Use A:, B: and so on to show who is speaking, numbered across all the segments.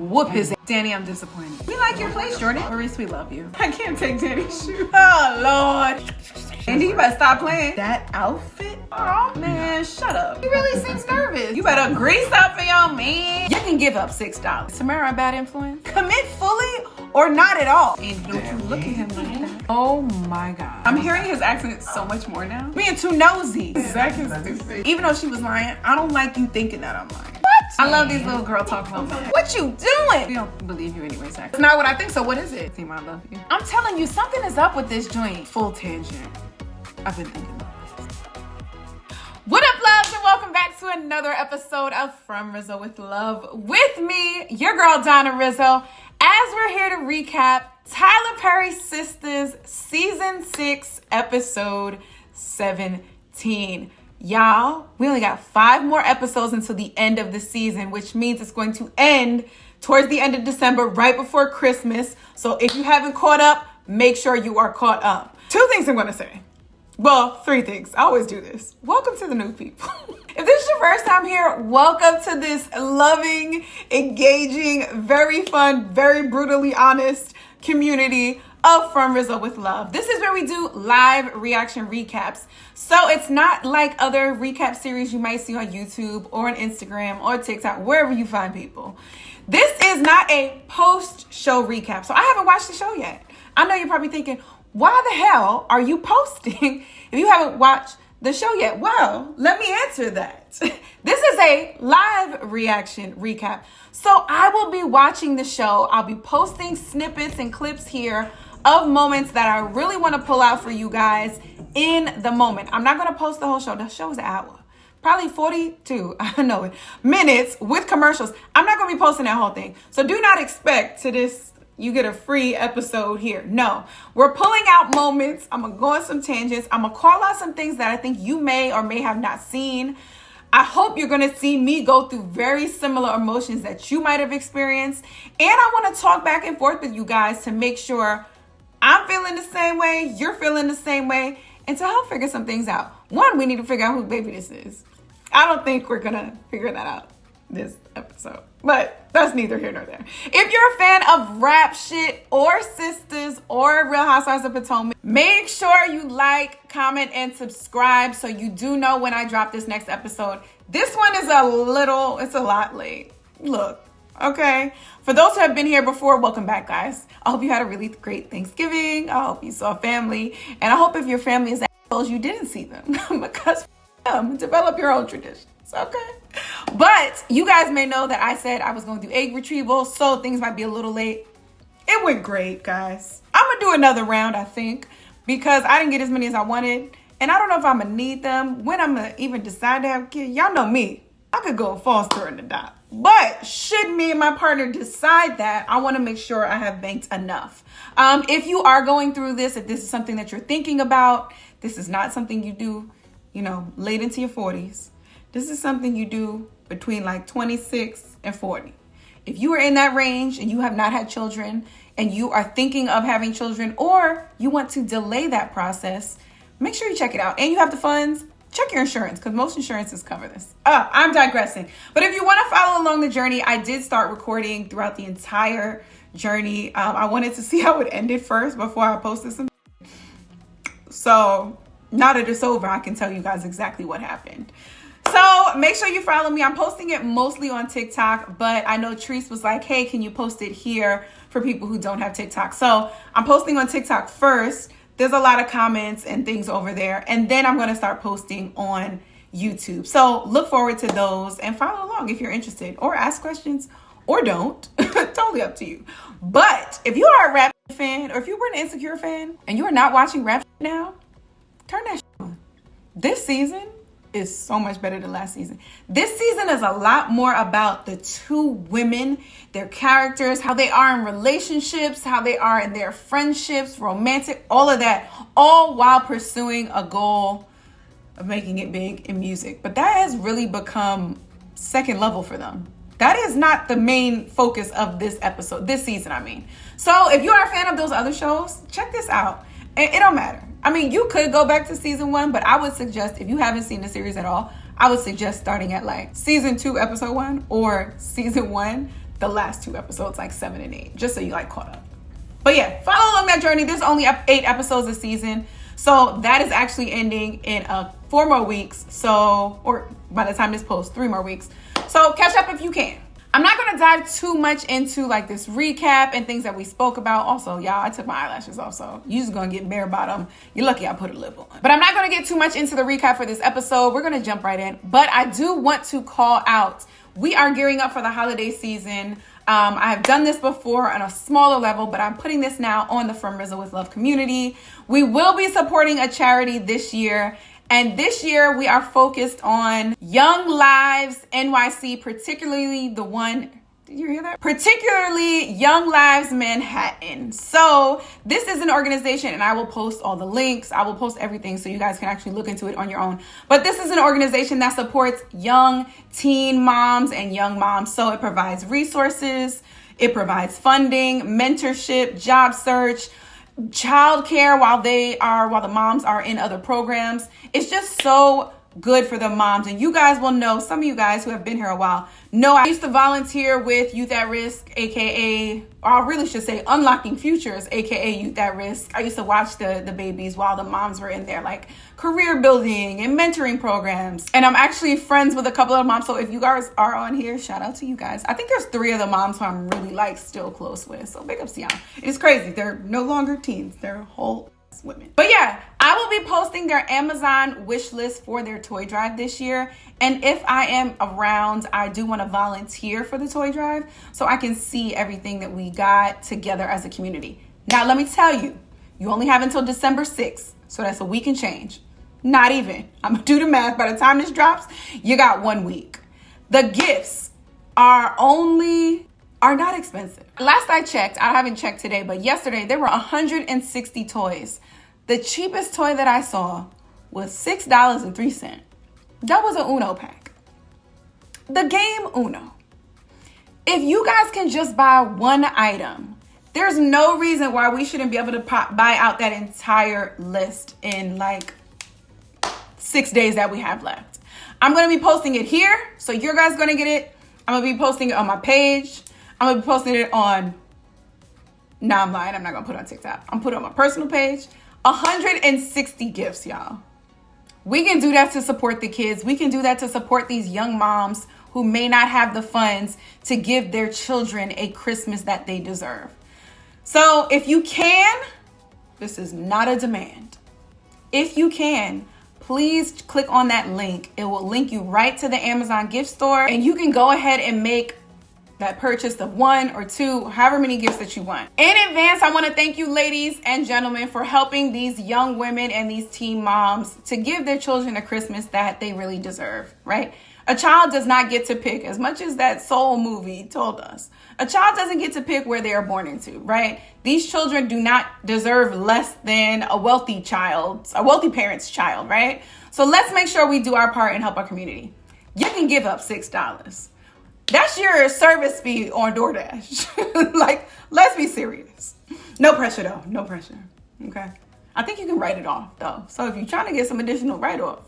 A: whoop his ass. Danny, I'm disappointed. We like your place, Jordan. Maurice, we love you. I can't take Danny's shoe. Oh, Lord. Andy, you better stop playing. That outfit? Oh, man, shut up. He really seems nervous. You better grease up for your man. You can give up $6. Tamara, a bad influence? Commit fully or not at all. And don't you look at him like that. Oh, my God. I'm hearing his accent so much more now. Being too nosy. Zach is stupid. Even though she was lying, I don't like you thinking that I'm lying. What? I love these little girl talk moments. What you doing? We don't believe you anyway, Zach. It's not what I think, so what is it? Team, I love you. I'm telling you, something is up with this joint. Full tangent. I've been thinking about this. What up, loves, and welcome back to another episode of From Rizzo with Love with me, your girl, Donna Rizzo, as we're here to recap Tyler Perry's Sistas Season 6, Episode 17. Y'all, we only got 5 more episodes until the end of the season, which means it's going to end towards the end of December, right before Christmas. So if you haven't caught up, make sure you are caught up. 2 things I'm going to say. Well, 3 things. I always do this. Welcome to the new people. If this is your first time here, welcome to this loving, engaging, very fun, very brutally honest community of From Rizzo with Love. This is where we do live reaction recaps. So it's not like other recap series you might see on YouTube or on Instagram or TikTok, wherever you find people. This is not a post-show recap. So I haven't watched the show yet. I know you're probably thinking, why the hell are you posting if you haven't watched the show yet? Well, let me answer that. This is a live reaction recap. So I will be watching the show. I'll be posting snippets and clips here of moments that I really want to pull out for you guys in the moment. I'm not going to post the whole show. The show is an hour. Probably 42, I know it, minutes with commercials. I'm not going to be posting that whole thing. So do not expect to this you get a free episode here. No, we're pulling out moments. I'm going to go on some tangents. I'm going to call out some things that I think you may or may have not seen. I hope you're going to see me go through very similar emotions that you might have experienced. And I want to talk back and forth with you guys to make sure I'm feeling the same way, you're feeling the same way, and to help figure some things out. One, we need to figure out who baby this is. I don't think we're going to figure that out this episode, but that's neither here nor there. If you're a fan of rap shit or Sistas or Real Housewives of Potomac, make sure you like, comment, and subscribe so you do know when I drop this next episode. This one is it's a lot late. Look, okay? For those who have been here before, welcome back, guys. I hope you had a really great Thanksgiving. I hope you saw family. And I hope if your family is assholes, you didn't see them because develop your own traditions, okay? But you guys may know that I said I was going to do egg retrieval, so things might be a little late. It went great, guys. I'm going to do another round, I think, because I didn't get as many as I wanted. And I don't know if I'm going to need them, when I'm going to even decide to have a kid. Y'all know me. I could go foster and adopt. But should me and my partner decide that, I want to make sure I have banked enough. If you are going through this, if this is something that you're thinking about, this is not something you do, late into your 40s. This is something you do between like 26 and 40. If you are in that range and you have not had children and you are thinking of having children or you want to delay that process, make sure you check it out. And you have the funds, check your insurance because most insurances cover this. I'm digressing. But if you want to follow along the journey, I did start recording throughout the entire journey. I wanted to see how it ended first before I posted some. So now that it's over, I can tell you guys exactly what happened. So make sure you follow me. I'm posting it mostly on TikTok, but I know Treese was like, hey, can you post it here for people who don't have TikTok? So I'm posting on TikTok first. There's a lot of comments and things over there. And then I'm going to start posting on YouTube. So look forward to those and follow along if you're interested or ask questions or don't. Totally up to you. But if you are a rap fan or if you were an Insecure fan and you are not watching rap now, turn that on. This season is so much better than last season. This season is a lot more about the 2 women, their characters, how they are in relationships, how they are in their friendships, romantic, all of that, all while pursuing a goal of making it big in music. But that has really become second level for them. That is not the main focus of this episode, this season, I mean. So if you are a fan of those other shows, check this out. It don't matter. I mean, you could go back to season 1, but I would suggest, if you haven't seen the series at all, I would suggest starting at like season 2, episode 1, or season 1, the last 2 episodes, like 7 and 8, just so you like caught up. But yeah, follow along that journey. There's only 8 episodes a season. So that is actually ending in 4 more weeks. So, or by the time this posts, 3 more weeks. So catch up if you can. I'm not going to dive too much into like this recap and things that we spoke about. Also, y'all, I took my eyelashes off, so you just going to get bare bottom. You're lucky I put a lip on. But I'm not going to get too much into the recap for this episode. We're going to jump right in. But I do want to call out, we are gearing up for the holiday season. I have done this before on a smaller level, but I'm putting this now on the From Rizzo with Love community. We will be supporting a charity this year. And this year we are focused on Young Lives NYC, particularly the one, did you hear that? Particularly Young Lives Manhattan. So this is an organization, and I will post all the links. I will post everything so you guys can actually look into it on your own. But this is an organization that supports young teen moms and young moms. So it provides resources, it provides funding, mentorship, job search, childcare while the moms are in other programs. It's just so good for the moms. And you guys will know, some of you guys who have been here a while know I used to volunteer with Youth at Risk, aka, or I really should say Unlocking Futures, aka Youth at Risk. I used to watch the babies while the moms were in there, like career building and mentoring programs. And I'm actually friends with a couple of moms. So if you guys are on here, shout out to you guys. I think there's 3 of the moms who I'm really like still close with. So big ups to y'all. It's crazy. They're no longer teens. They're whole women. But yeah, I will be posting their Amazon wish list for their toy drive this year. And if I am around, I do want to volunteer for the toy drive so I can see everything that we got together as a community. Now, let me tell you, you only have until December 6th. So that's a week and change. Not even. I'm going to do the math. By the time this drops, you got 1 week. The gifts are not expensive. Last I checked, I haven't checked today, but yesterday there were 160 toys. The cheapest toy that I saw was $6.03. That was an Uno pack. The game Uno. If you guys can just buy one item, there's no reason why we shouldn't be able to buy out that entire list in like 6 days that we have left. I'm going to be posting it here, so you guys going to get it. I'm going to be posting it on my page. I'm going to be posting it on, I'm lying. I'm not going to put it on TikTok. I'm putting it on my personal page. 160 gifts, y'all. We can do that to support the kids. We can do that to support these young moms who may not have the funds to give their children a Christmas that they deserve. So if you can, this is not a demand. If you can, please click on that link. It will link you right to the Amazon gift store, and you can go ahead and make that purchase of 1 or 2, however many gifts that you want. In advance, I want to thank you, ladies and gentlemen, for helping these young women and these teen moms to give their children a Christmas that they really deserve, right? A child does not get to pick, as much as that Soul movie told us. A child doesn't get to pick where they are born into, right? These children do not deserve less than a wealthy parent's child, right? So let's make sure we do our part and help our community. You can give up $6. That's your service fee on DoorDash. Like, let's be serious. No pressure, though. No pressure. Okay? I think you can write it off, though. So if you're trying to get some additional write-off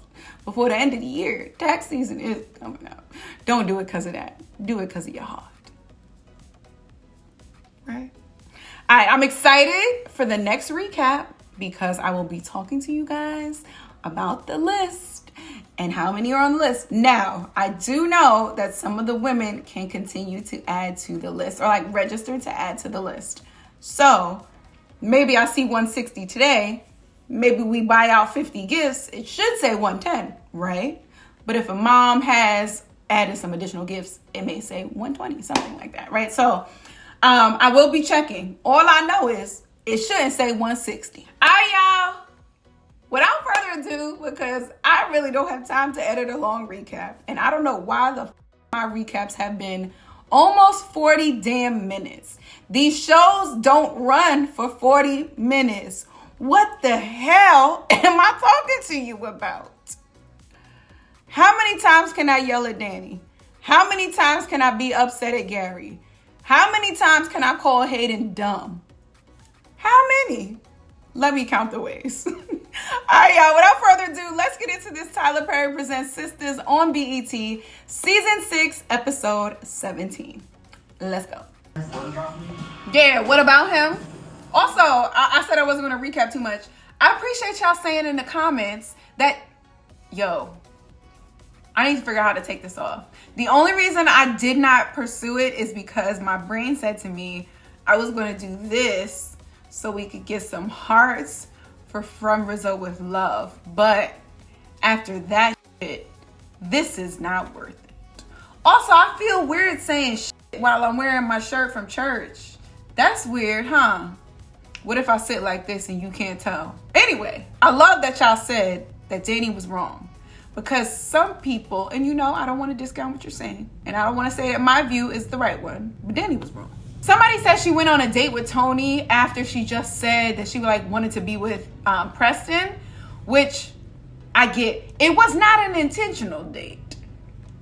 A: before the end of the year, tax season is coming up. Don't do it because of that. Do it because of your heart. Right? All right, I'm excited for the next recap because I will be talking to you guys about the list and how many are on the list. Now, I do know that some of the women can continue to add to the list or like register to add to the list. So maybe I see 160 today. Maybe we buy out 50 gifts. It should say 110, right? But if a mom has added some additional gifts, it may say 120, something like that, right? So I will be checking. All I know is it shouldn't say 160. All right, y'all. Without further ado, because I really don't have time to edit a long recap, and I don't know why my recaps have been almost 40 damn minutes. These shows don't run for 40 minutes. What the hell am I talking to you about? How many times can I yell at Danny? How many times can I be upset at Gary? How many times can I call Hayden dumb? How many? Let me count the ways. All right, y'all, without further ado, let's get into this Tyler Perry Presents Sistas on BET, Season 6, Episode 17. Let's go. Yeah, what about him? Also, I said I wasn't going to recap too much. I appreciate y'all saying in the comments that, yo, I need to figure out how to take this off. The only reason I did not pursue it is because my brain said to me, I was going to do this so we could get some hearts for From Rizzo with Love. But after that shit, this is not worth it. Also, I feel weird saying shit while I'm wearing my shirt from church. That's weird, huh? What if I sit like this and you can't tell? Anyway, I love that y'all said that Danny was wrong. Because some people, and you know, I don't want to discount what you're saying. And I don't want to say that my view is the right one. But Danny was wrong. Somebody said she went on a date with Tony after she just said that she wanted to be with Preston. Which I get. It was not an intentional date.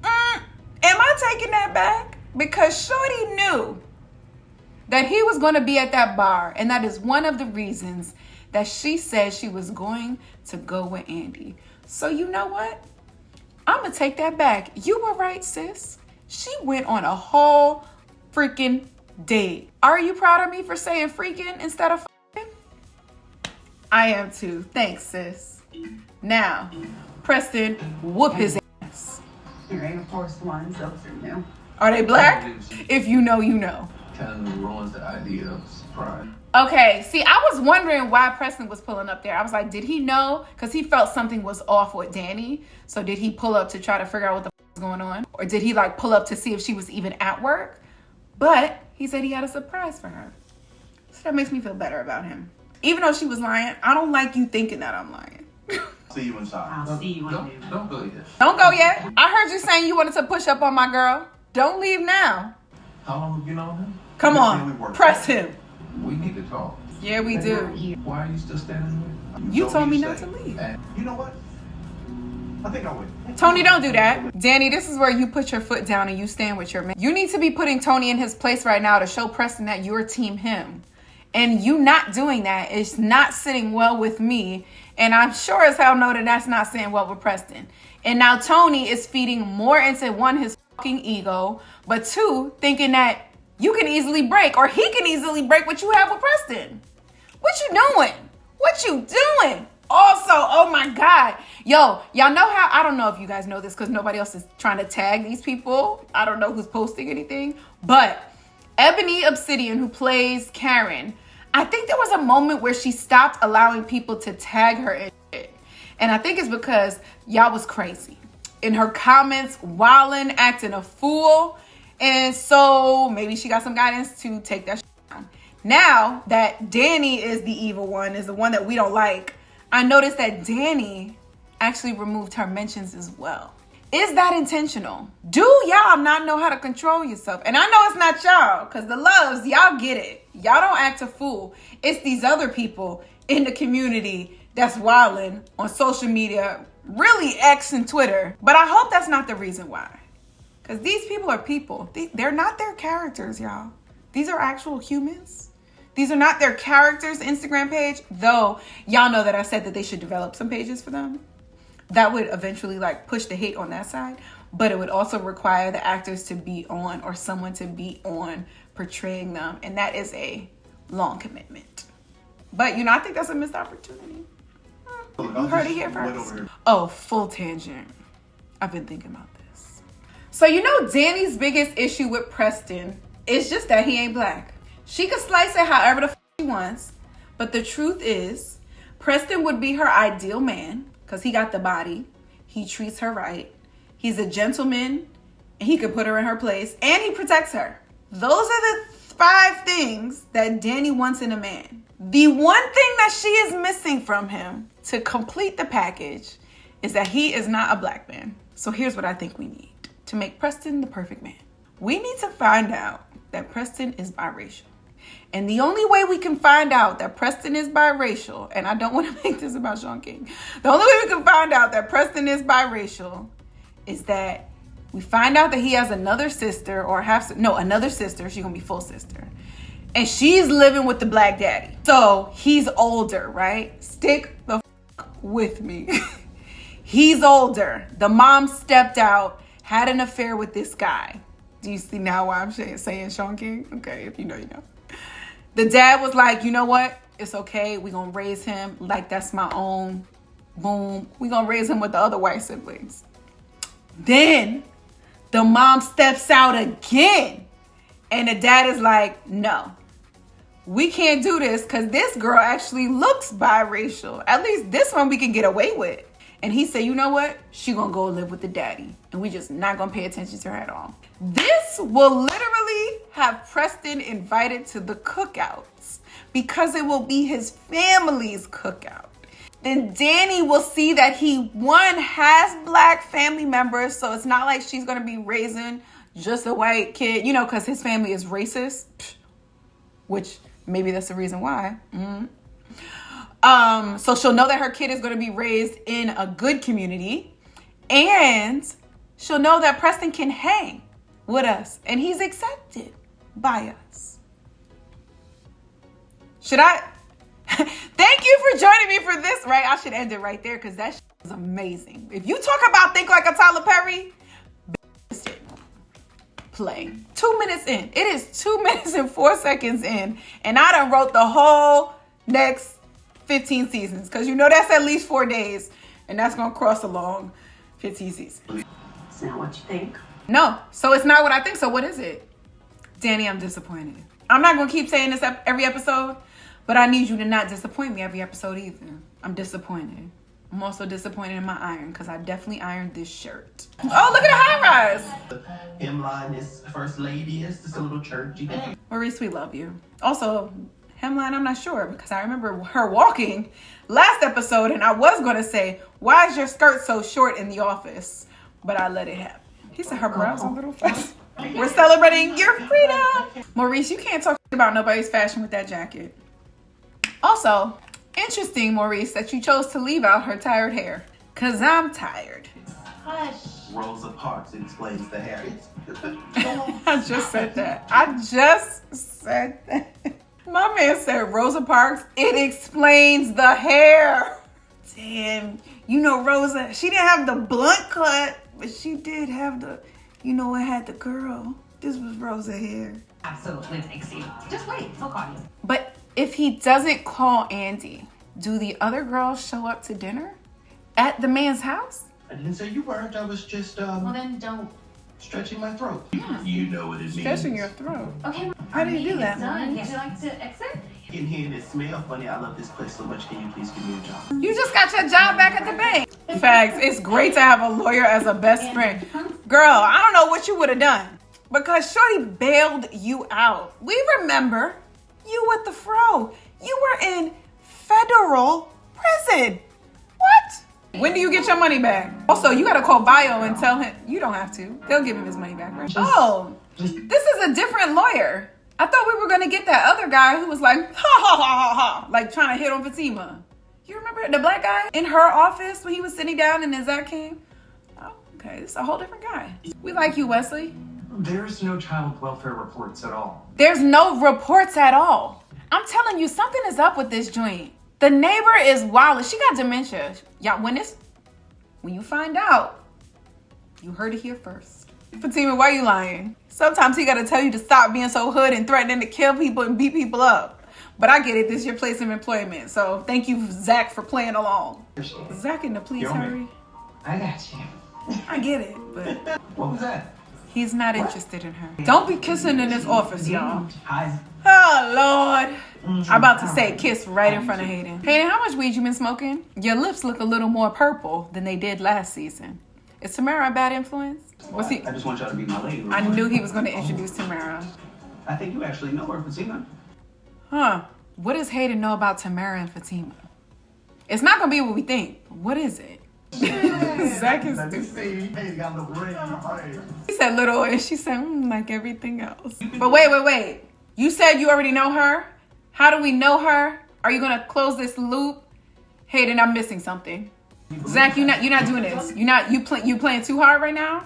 A: Am I taking that back? Because Shorty knew that he was going to be at that bar. And that is one of the reasons that she said she was going to go with Andy. So you know what? I'm going to take that back. You were right, sis. She went on a whole freaking date. Are you proud of me for saying freaking instead of f***ing? I am too. Thanks, sis. Now, Preston, whoop his ass.
B: Your Air Force Ones, those are new.
A: Are they black? If you know, you know.
C: Kind of ruins the idea of surprise.
A: Okay, see, I was wondering why Preston was pulling up there. I was like, did he know? Because he felt something was off with Danny. So did he pull up to try to figure out what the f was going on? Or did he pull up to see if she was even at work? But he said he had a surprise for her. So that makes me feel better about him. Even though she was lying, I don't like you thinking that I'm lying.
D: See you inside.
B: I'll see you in
C: Don't go yet.
A: Don't go yet. I heard you saying you wanted to push up on my girl. Don't leave now.
C: How long have you known him?
A: Come on, press him.
C: We need to talk.
A: Yeah, we do.
C: Why are you still standing there?
A: You told me not to leave.
D: You know what? I think I will.
A: Tony, don't do that. Danny, this is where you put your foot down and you stand with your man. You need to be putting Tony in his place right now to show Preston that you're team him. And you not doing that is not sitting well with me. And I'm sure as hell know that that's not sitting well with Preston. And now Tony is feeding more into one, his fucking ego, but two, thinking that you can easily break, or he can easily break what you have with Preston. What you doing? What you doing? Also, oh my God. Yo, y'all know how, I don't know if you guys know this because nobody else is trying to tag these people. I don't know who's posting anything, but Ebony Obsidian, who plays Karen, I think there was a moment where she stopped allowing people to tag her in shit. And I think it's because y'all was crazy. In her comments, wildin', acting a fool. And so maybe she got some guidance to take that shit down. Now that Danny is the evil one, is the one that we don't like, I noticed that Danny actually removed her mentions as well. Is that intentional? Do y'all not know how to control yourself? And I know it's not y'all, because the loves, y'all get it. Y'all don't act a fool. It's these other people in the community that's wilding on social media, really X and Twitter. But I hope that's not the reason why. Because these people are people. They're not their characters, y'all. These are actual humans. These are not their characters' Instagram page, though y'all know that I said that they should develop some pages for them. That would eventually push the hate on that side, but it would also require the actors to be on, or someone to be on portraying them. And that is a long commitment. But I think that's a missed opportunity. You heard it here first. Oh, full tangent. I've been thinking about this. So Danny's biggest issue with Preston is just that he ain't black. She could slice it however the f she wants, but the truth is, Preston would be her ideal man because he got the body, he treats her right, he's a gentleman, and he could put her in her place, and he protects her. Those are the 5 things that Danny wants in a man. The one thing that she is missing from him to complete the package is that he is not a black man. So here's what I think we need to make Preston the perfect man. We need to find out that Preston is biracial. And the only way we can find out that Preston is biracial, and I don't want to make this about Sean King, the only way we can find out that Preston is biracial is that we find out that he has another sister, or another sister. She's gonna be full sister. And she's living with the black daddy. So he's older, right? Stick the with me. He's older. The mom stepped out, had an affair with this guy. Do you see now why I'm saying Sean King? Okay, if you know, you know. The dad was like, you know what? It's okay. We're going to raise him like that's my own. Boom. We're going to raise him with the other white siblings. Then the mom steps out again. And the dad is like, no, we can't do this because this girl actually looks biracial. At least this one we can get away with. And he said, you know what? She gonna go live with the daddy. And we just not gonna pay attention to her at all. This will literally have Preston invited to the cookouts because it will be his family's cookout. Then Danny will see that he, one, has black family members. So it's not like she's gonna be raising just a white kid, you know, because his family is racist. Which maybe that's the reason why. So she'll know that her kid is going to be raised in a good community, and she'll know that Preston can hang with us and he's accepted by us. Should I? Thank you for joining me for this, right? I should end it right there because that is amazing. If you talk about think like a Tyler Perry, play. 2 minutes in. It is 2 minutes and 4 seconds in, and I done wrote the whole next 15 seasons because you know that's at least 4 days, and that's gonna cross along 15 seasons.
B: It's not what you think.
A: No, so it's not what I think. So what is it? Danny, I'm disappointed. I'm not gonna keep saying this every episode, but I need you to not disappoint me every episode either. I'm disappointed. I'm also disappointed in my iron because I definitely ironed this shirt. Oh, look at the high rise.
D: Hemline is first lady. It's just a little churchy.
A: Maurice, we love you. Also, hemline, I'm not sure because I remember her walking last episode and I was going to say, why is your skirt so short in the office? But I let it happen. He said her brows a little fast. We're celebrating your freedom. Maurice, you can't talk about nobody's fashion with that jacket. Also, interesting, Maurice, that you chose to leave out her tired hair. Because I'm tired.
B: Hush.
D: Rosa Parks explains the hair.
A: I just said that. My man said Rosa Parks, it explains the hair. Damn. You know Rosa, she didn't have the blunt cut, but she did have the, you know, it had the curl. This was Rosa hair.
B: Absolutely thanks you. Just wait, he'll call you.
A: But if he doesn't call Andy, do the other girls show up to dinner at the man's house?
D: I didn't say you weren't. I was just
B: Well then don't.
D: stretching my throat.
B: Yeah.
D: You know what it means.
A: Stretching your throat.
B: Okay.
A: How do you do that,
B: Done.
A: Maurice?
B: Would you like to exit?
D: In here and it smells funny. I love this place so much. Can you please give me a job?
A: You just got your job back at the bank. Facts. It's great to have a lawyer as a best friend. Girl, I don't know what you would have done because Shorty bailed you out. We remember you with the fro. You were in federal prison. What? When do you get your money back? Also, you gotta call Bio and tell him. You don't have to. They'll give him his money back, right? Oh, this is a different lawyer. I thought we were gonna get that other guy who was like, ha ha ha ha ha, like trying to hit on Zatima. You remember the black guy in her office when he was sitting down and then Zach came? Oh, okay, it's a whole different guy. We like you, Wesley.
E: There's no child welfare reports at all.
A: There's no reports at all. I'm telling you, something is up with this joint. The neighbor is wild. She got dementia. Y'all, when you find out, you heard it here first. Fatima, why are you lying? Sometimes he gotta tell you to stop being so hood and threatening to kill people and beat people up. But I get it. This is your place of employment. So thank you, Zach, for playing along. Zach in the police, hurry.
E: I got you.
A: I get it, but
D: What was that?
A: he's not interested in her. Don't be kissing in this office, y'all.
D: Hi.
A: Oh, Lord. I'm about to say kiss right in front of Hayden. Hayden, how much weed you been smoking? Your lips look a little more purple than they did last season. Is Tamara a bad influence? Was he?
D: I just want y'all to be my lady.
A: I knew he was going to introduce Tamara.
D: I think you actually know her, Fatima.
A: Huh. What does Hayden know about Tamara and Fatima? It's not going to be what we think. What is it? Zach is stupid.
D: Hey, got a little red.
A: He said little and she said, like everything else. But wait. You said you already know her? How do we know her? Are you going to close this loop? Hayden, I'm missing something. Zach, you're not doing this. You playing too hard right now?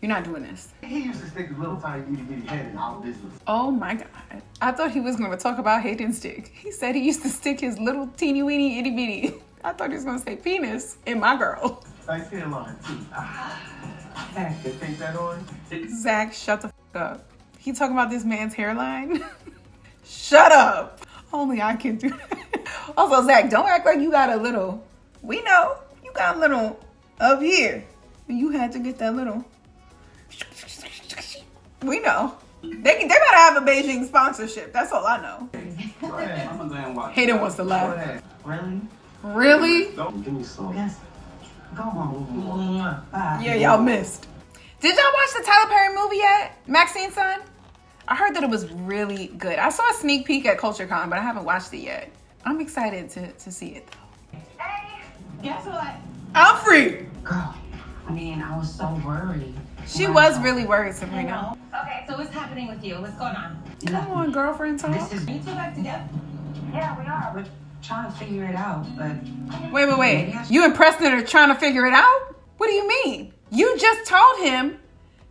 A: You're not doing this.
D: He used to stick his little tiny bitty head in our business.
A: Oh my God. I thought he was going to talk about Hayden's dick. He said he used to stick his little teeny weeny itty bitty. I thought he was going to say penis in my girl.
D: Nice hairline, too.
E: Hey,
D: You take that on?
A: Zach, shut the fuck up. He talking about this man's hairline? Shut up. Only I can do that. Also, Zach, don't act like you got a little. We know you got a little up here. You had to get that little. We know. They better have a Beijing sponsorship. That's all I know.
D: Go ahead. I'm gonna go and watch.
A: Hayden wants to
D: Go
A: laugh.
D: ahead. Really?
A: Really?
D: Don't give me some.
E: yes. Go home. Bye.
A: Yeah, y'all missed. Did y'all watch the Tyler Perry movie yet? Maxine's son? I heard that it was really good. I saw a sneak peek at CultureCon, but I haven't watched it yet. I'm excited to see it though.
B: Hey, guess what?
A: I'm free.
E: Girl, I mean, I was so worried.
A: She was really worried, Sabrina.
B: Okay, so what's happening with you? What's going on?
A: Come on, girlfriend talk.
E: This is
B: Are you two back together? Yeah, we are.
E: we're trying to figure it out, but
A: Wait. You and Preston are trying to figure it out? What do you mean? You just told him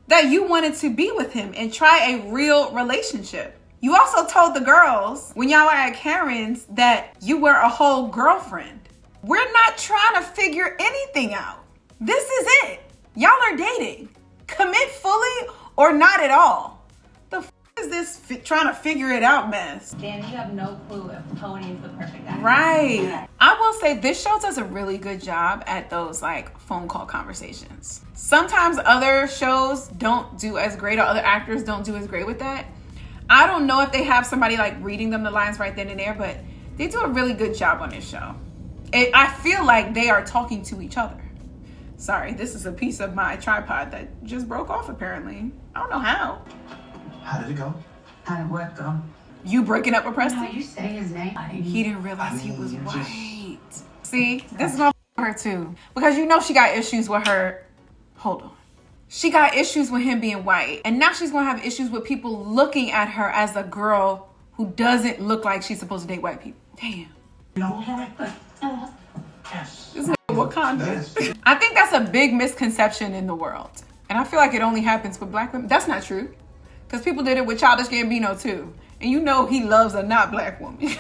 A: that you wanted to be with him and try a real relationship. You also told the girls when y'all were at Karen's that you were a whole girlfriend. We're not trying to figure anything out. This is it. Y'all are dating. Commit fully or not at all. The is this trying to figure it out mess?
B: Danny, you have no clue if Tony is the perfect guy.
A: Right. I will say this show does a really good job at those like phone call conversations. Sometimes other shows don't do as great or other actors don't do as great with that. I don't know if they have somebody like reading them the lines right then and there, but they do a really good job on this show. I feel like they are talking to each other. Sorry, this is a piece of my tripod that just broke off apparently. I don't know how.
D: How did it go?
E: how did what go?
A: You breaking up with
E: How
A: Preston?
E: you say his name?
A: He didn't realize he was
D: you just-
A: white. See, this is gonna f- her too. Because you know she got issues with her. Hold on. She got issues with him being white. And now she's gonna have issues with people looking at her as a girl who doesn't look like she's supposed to date white people. Damn.
D: Yes.
A: This is Wakanda.
D: Yes.
A: I think that's a big misconception in the world. And I feel like it only happens with black women. That's not true. Because people did it with Childish Gambino too. And you know he loves a not black woman.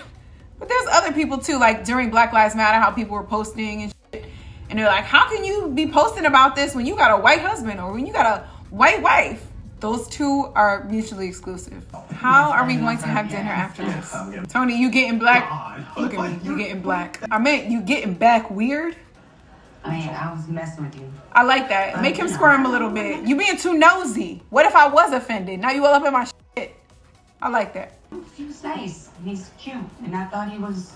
A: But there's other people too, like during Black Lives Matter, how people were posting and shit. And they're like, how can you be posting about this when you got a white husband or when you got a white wife? Those two are mutually exclusive. How are we going to have dinner after this? Tony, you getting black? Look at me, you getting black. I meant you getting back weird.
E: I mean, I was messing with you.
A: I like that. Make him squirm a little bit. You being too nosy. What if I was offended? Now you all up in my shit. I like that.
E: He was nice. He's cute. And I thought he was...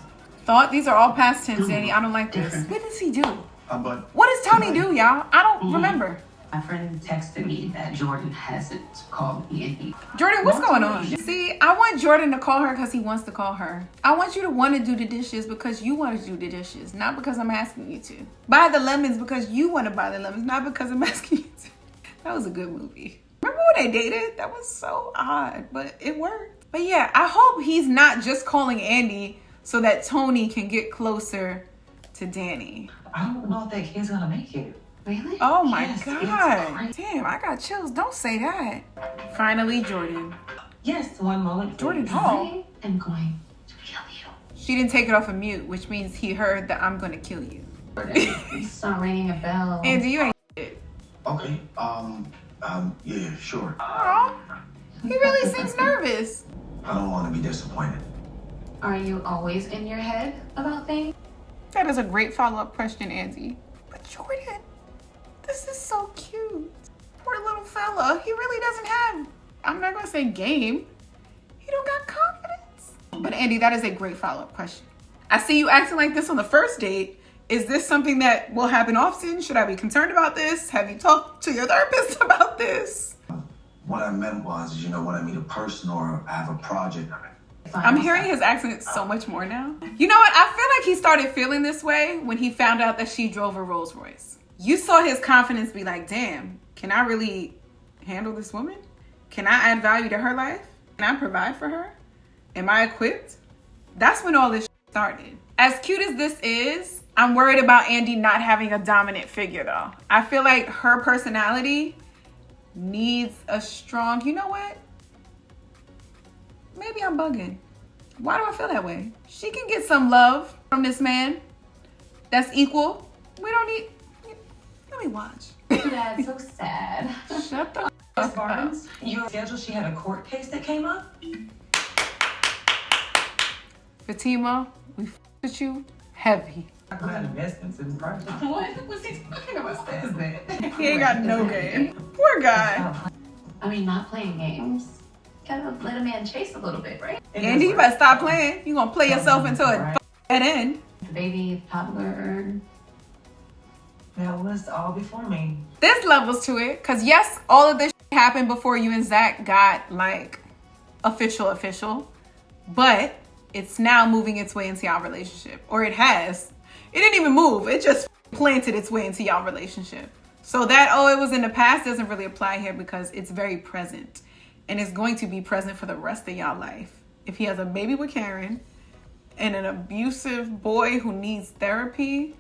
A: Thought these are all past tense, Danny. I don't like this.
E: Different.
A: What does he do?
D: But
A: What does Tony do, y'all? I don't remember.
E: My friend texted me that Jordan hasn't called me and he...
A: Jordan, what's going on? See, I want Jordan to call her because he wants to call her. I want you to want to do the dishes because you want to do the dishes, not because I'm asking you to. Buy the lemons because you want to buy the lemons, not because I'm asking you to. That was a good movie. Remember when they dated? That was so odd, but it worked. But yeah, I hope he's not just calling Andy so that Tony can get closer to Danny.
E: I don't know if that kid's gonna make it. Really?
A: Oh my
E: Yes,
A: God.
E: it's
A: Damn, I got chills. Don't say that. Finally, Jordan.
E: Yes, one moment.
A: Jordan
E: please.
A: Hall.
E: I am going to kill you.
A: She didn't take it off of mute, which means he heard that I'm gonna kill you.
E: It's not ringing a bell.
A: Andy, you ain't shit.
D: okay. Yeah, sure.
A: Aw, he really seems nervous.
D: I don't want to be disappointed.
B: Are you always in your head about things?
A: That is a great follow-up question, Andy. But Jordan, this is so cute. Poor little fella. He really doesn't have, I'm not gonna say game. He don't got confidence. But Andy, that is a great follow-up question. I see you acting like this on the first date. Is this something that will happen often? Should I be concerned about this? Have you talked to your therapist about this?
D: What I meant was, when I meet a person or I have a project.
A: I'm hearing his accent so much more now. You know what? I feel like he started feeling this way when he found out that she drove a Rolls Royce. You saw his confidence be like, damn, can I really handle this woman? Can I add value to her life? Can I provide for her? Am I equipped? That's when all this started. As cute as this is, I'm worried about Andy not having a dominant figure though. I feel like her personality needs a strong, you know what? Maybe I'm bugging. Why do I feel that way? She can get some love from this man that's equal. We don't need, let me watch.
E: That's so sad.
A: Shut the
F: Miss
A: fuck up.
F: Barnes, your schedule, she had a court case that came up?
A: Fatima, we with you heavy.
F: I had investments in projects. What was he talking about? Says that.
A: He ain't got no game. Poor guy.
E: I mean, not playing games. Gotta let a man chase a little bit, right?
A: Andy, you better stop playing. You gonna play yourself into a dead end.
E: The baby, toddler.
F: That was all before me.
A: There's levels to it. Cause yes, all of this happened before you and Zach got like official. But it's now moving its way into y'all relationship. Or it has. It didn't even move. It just planted its way into y'all relationship. So that, oh, it was in the past doesn't really apply here because it's very present. And it's going to be present for the rest of y'all life. If he has a baby with Karen and an abusive boy who needs therapy,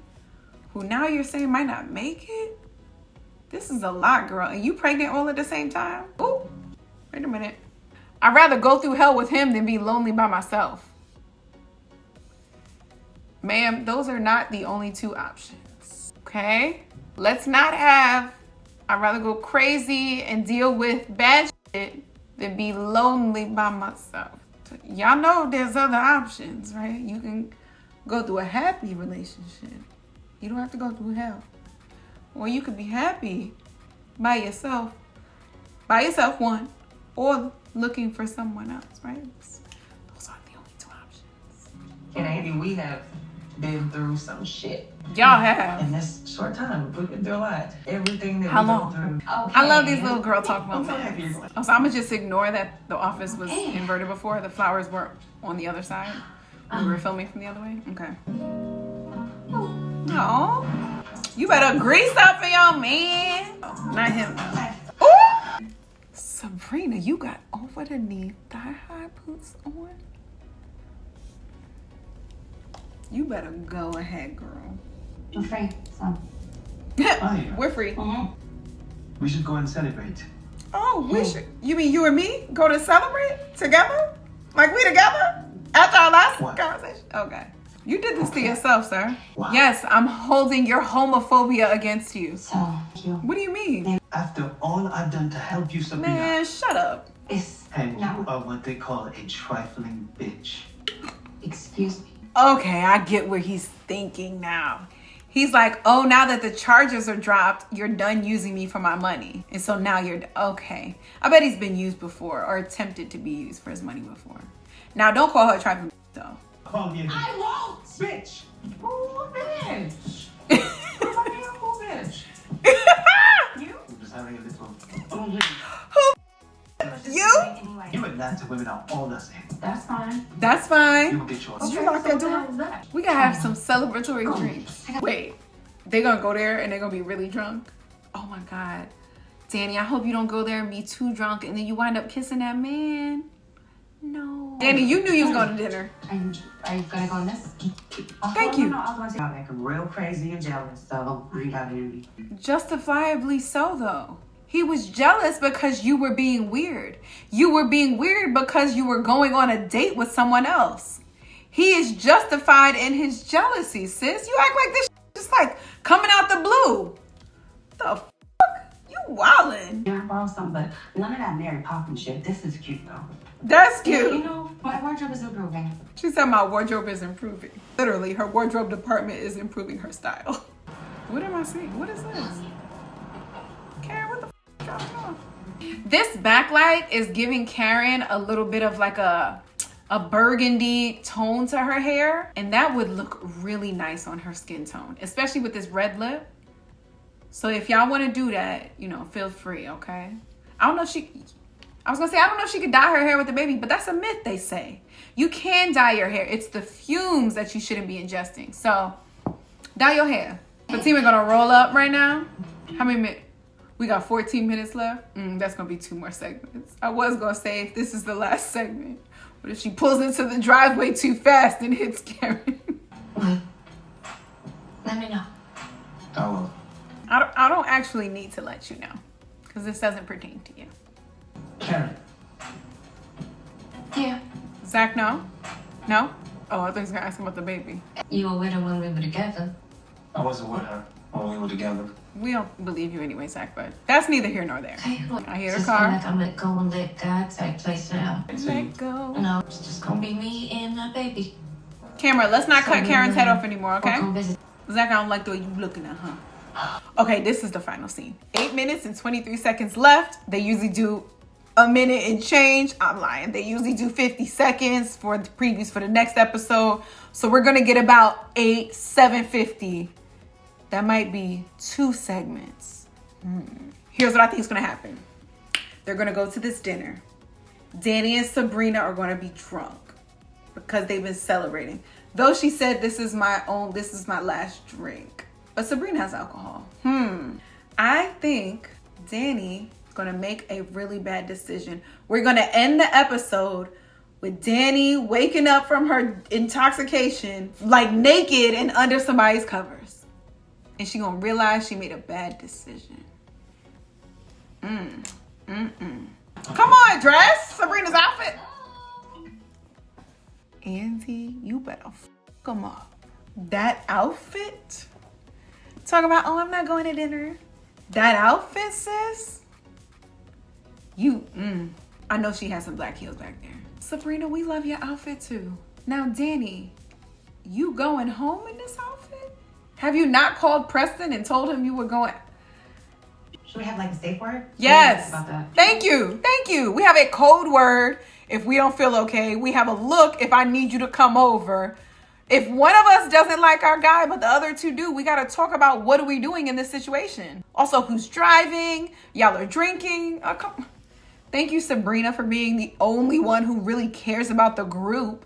A: who now you're saying might not make it, this is a lot, girl. And you pregnant all at the same time? Ooh, wait a minute. I'd rather go through hell with him than be lonely by myself. Ma'am, those are not the only two options, okay? Let's not have, I'd rather go crazy and deal with bad shit than be lonely by myself. Y'all know there's other options, right? You can go through a happy relationship. You don't have to go through hell. Or you could be happy by yourself one, or looking for someone else, right? Those are the only two options.
F: And Andy, we have been through some shit.
A: Y'all have.
F: In this short time, we've been through a lot. Everything that
A: How
F: we've
A: long?
F: gone through.
E: Okay.
A: I love these little girl talk
F: I'm so
A: moments.
F: happy you're going.
A: Oh, so I'm gonna just ignore that the office was inverted before. The flowers were on the other side. We were filming from the other way. Okay. No. You better grease up for your man. Oh, not him. Ooh! Sabrina, you got over the knee thigh-high boots on. You better go ahead, girl.
E: I'm free, so.
C: yeah.
A: We're free.
C: We should go and celebrate.
A: Oh, we should. You mean you and me go to celebrate together? Like we together? After our last
C: What?
A: conversation? Okay. You did this to yourself, sir.
C: Wow.
A: Yes, I'm holding your homophobia against you.
E: So, you.
A: What do you mean?
C: After all I've done to help you, Sabrina,
A: Man, shut up.
E: It's
C: and you
E: no.
C: are what they call a trifling bitch.
E: Excuse me.
A: Okay, I get where he's thinking now. He's like, oh, now that the charges are dropped, you're done using me for my money. And so now you're, okay. I bet he's been used before or attempted to be used for his money before. Now, don't call her a trifling though.
C: Call me a
F: I won't!
C: bitch.
F: Who bitch? Who's a beautiful bitch? You?
C: I'm just having a little.
A: You?
E: Anyway,
C: You Atlanta women are all the same.
E: that's fine.
A: That's
C: You
A: fine.
C: will get yours.
A: Did you lock that
E: What the
A: door?
E: hell is that?
A: We gotta have some celebratory drinks. Wait, they gonna go there and they're gonna be really drunk? Oh my God. Danny, I hope you don't go there and be too drunk and then you wind up kissing that man. No. Danny, you knew you was going to dinner.
E: Are you gonna go on this?
A: Thank you.
F: No, I was going to say, I make him real crazy and jealous, so I ain't got any.
A: Justifiably so, though. He was jealous because you were being weird. You were being weird because you were going on a date with someone else. He is justified in his jealousy, sis. You act like this just like coming out the blue. The fuck? You wildin'.
E: Yeah, I borrow some, but none of that Mary Poppins shit. This is cute though.
A: That's
E: You
A: cute.
E: know, my wardrobe is improving.
A: She said my wardrobe is improving. Literally, her wardrobe department is improving her style. What am I seeing? What is this? Karen, what the f*** is going on? This backlight is giving Karen a little bit of like a burgundy tone to her hair. And that would look really nice on her skin tone, especially with this red lip. So if y'all want to do that, you know, feel free, okay? I don't know if she... I was gonna say, I don't know if she could dye her hair with the baby, but that's a myth, they say. You can dye your hair. It's the fumes that you shouldn't be ingesting. So, dye your hair. Fatima gonna roll up right now. How many minutes? We got 14 minutes left. That's gonna be 2 more segments. I was gonna say if this is the last segment, but if she pulls into the driveway too fast and hits Karen.
E: Let me know.
C: I will.
A: I don't actually need to let you know, because this doesn't pertain to you.
C: Karen.
E: Yeah.
A: Zach, no? No? Oh, I thought he was gonna ask him about the baby.
E: You were with her when we were together.
C: I wasn't with her when we were together.
A: We don't believe you anyway, Zach, but that's neither here nor there.
E: Okay, look,
A: I hear the
E: just
A: car.
E: feel like I'm gonna go and let God take place now.
A: Let go.
E: You know, it's just gonna be me and my baby.
A: Camera, let's not cut
E: So
A: Karen's
E: we're
A: head
E: gonna
A: off anymore,
E: go
A: okay?
E: come visit.
A: Zach, I don't like the way you looking at, huh? Okay, this is the final scene. 8 minutes and 23 seconds left. They usually do a minute and change. I'm lying. They usually do 50 seconds for the previews for the next episode. So we're gonna get about 750. That might be 2 segments. Here's what I think is gonna happen. They're gonna go to this dinner. Danny and Sabrina are gonna be drunk because they've been celebrating. Though she said this is my last drink. But Sabrina has alcohol. I think Danny is gonna make a really bad decision. We're gonna end the episode with Danny waking up from her intoxication, like naked and under somebody's covers. And she gonna realize she made a bad decision. Come on, dress Sabrina's outfit. Andy, you better f them up. That outfit? Talk about, oh, I'm not going to dinner. That outfit, sis? I know she has some black heels back there. Sabrina, we love your outfit too. Now, Danny, you going home in this outfit? Have you not called Preston and told him you were going?
F: Should we have like a safe word?
A: Yes.
F: About that?
A: Thank you. Thank you. We have a code word if we don't feel okay. We have a look if I need you to come over. If one of us doesn't like our guy, but the other two do, we got to talk about what are we doing in this situation. Also, who's driving? Y'all are drinking. Come. Thank you, Sabrina, for being the only one who really cares about the group.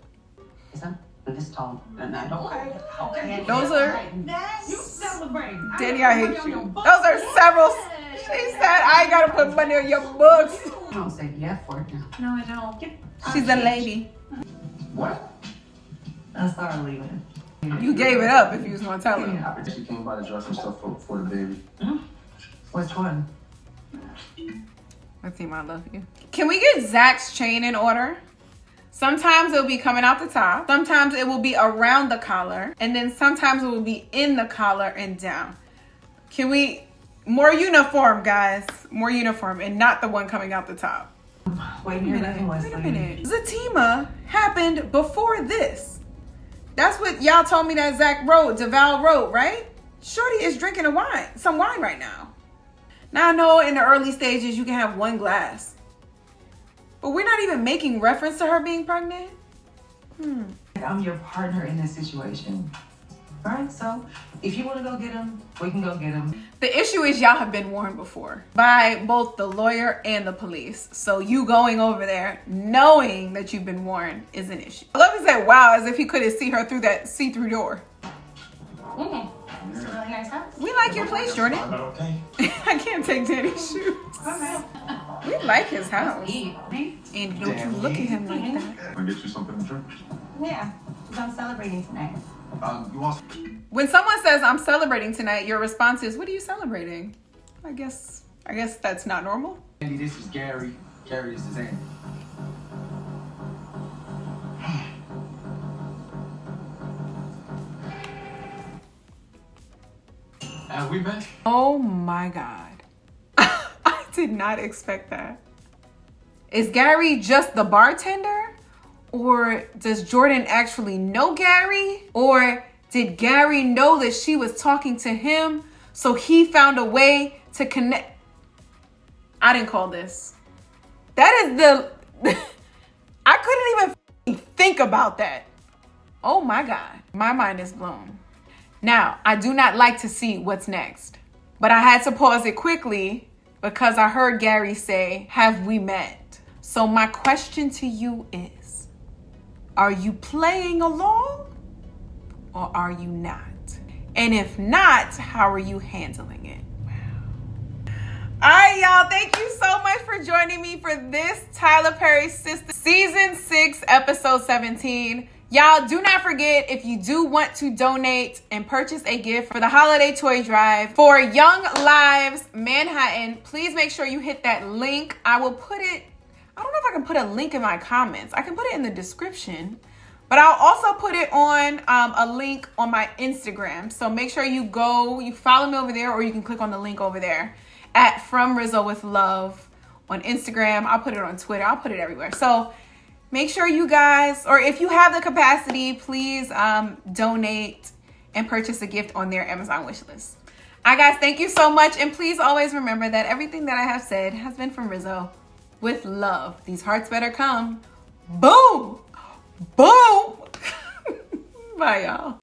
F: This tall. And I don't. Okay.
A: Those are...
F: You celebrate.
A: Danny, I hate you. Those are several... She said, I ain't got to put money on your books.
F: You don't say yeah for it now.
E: No, I don't.
A: She's a lady.
C: What?
F: I started leaving.
A: You gave it up if you was going to tell her.
C: She came by to dress some stuff for the baby.
F: Which one?
A: Zatima, I love you. Can we get Zach's chain in order? Sometimes it'll be coming out the top. Sometimes it will be around the collar. And then sometimes it will be in the collar and down. Can we... More uniform, guys. More uniform and not the one coming out the top.
F: Wait a
A: minute. Zatima happened before this. That's what y'all told me that Zach wrote, DeVal wrote, right? Shorty is drinking some wine right now. Now I know in the early stages you can have one glass. But we're not even making reference to her being pregnant.
F: I'm your partner in this situation. All right, so if you want to go get him, we can go get him.
A: The issue is y'all have been warned before by both the lawyer and the police. So you going over there knowing that you've been warned is an issue. I love he said, wow, as if he couldn't see her through that see-through door.
E: It's a really nice house.
A: We like your place, Jordan.
C: Okay.
A: I can't take Danny's shoes. We like his house. And don't you look at him like that.
C: Can I get you something to drink?
E: Yeah, because I'm celebrating tonight.
C: You want?
A: When someone says, I'm celebrating tonight, your response is, what are you celebrating? I guess that's not normal.
C: Andy, this is Gary. Gary, this is Andy. Have we met?
A: Oh my God. I did not expect that. Is Gary just the bartender? Or does Jordan actually know Gary? Or did Gary know that she was talking to him, so he found a way to connect? I didn't call this. That is the... I couldn't even think about that. Oh my God. My mind is blown. Now, I do not like to see what's next, but I had to pause it quickly because I heard Gary say, have we met? So my question to you is, are you playing along or are you not? And if not, how are you handling it? All right, y'all, thank you so much for joining me for this Tyler Perry Sistas Season 6, Episode 17. Y'all, do not forget, if you do want to donate and purchase a gift for the holiday toy drive for Young Lives Manhattan, please make sure you hit that link. I will put it, I don't know if I can put a link in my comments. I can put it in the description, but But I'll also put it on a link on my Instagram. So make sure you follow me over there, or you can click on the link over there at From Rizzo with Love on Instagram. I'll put it on Twitter. I'll put it everywhere. So make sure you guys, or if you have the capacity, please donate and purchase a gift on their Amazon wish list. All right, guys, thank you so much. And please always remember that everything that I have said has been from Rizzo with love. These hearts better come. Boom. Boom. Bye, y'all.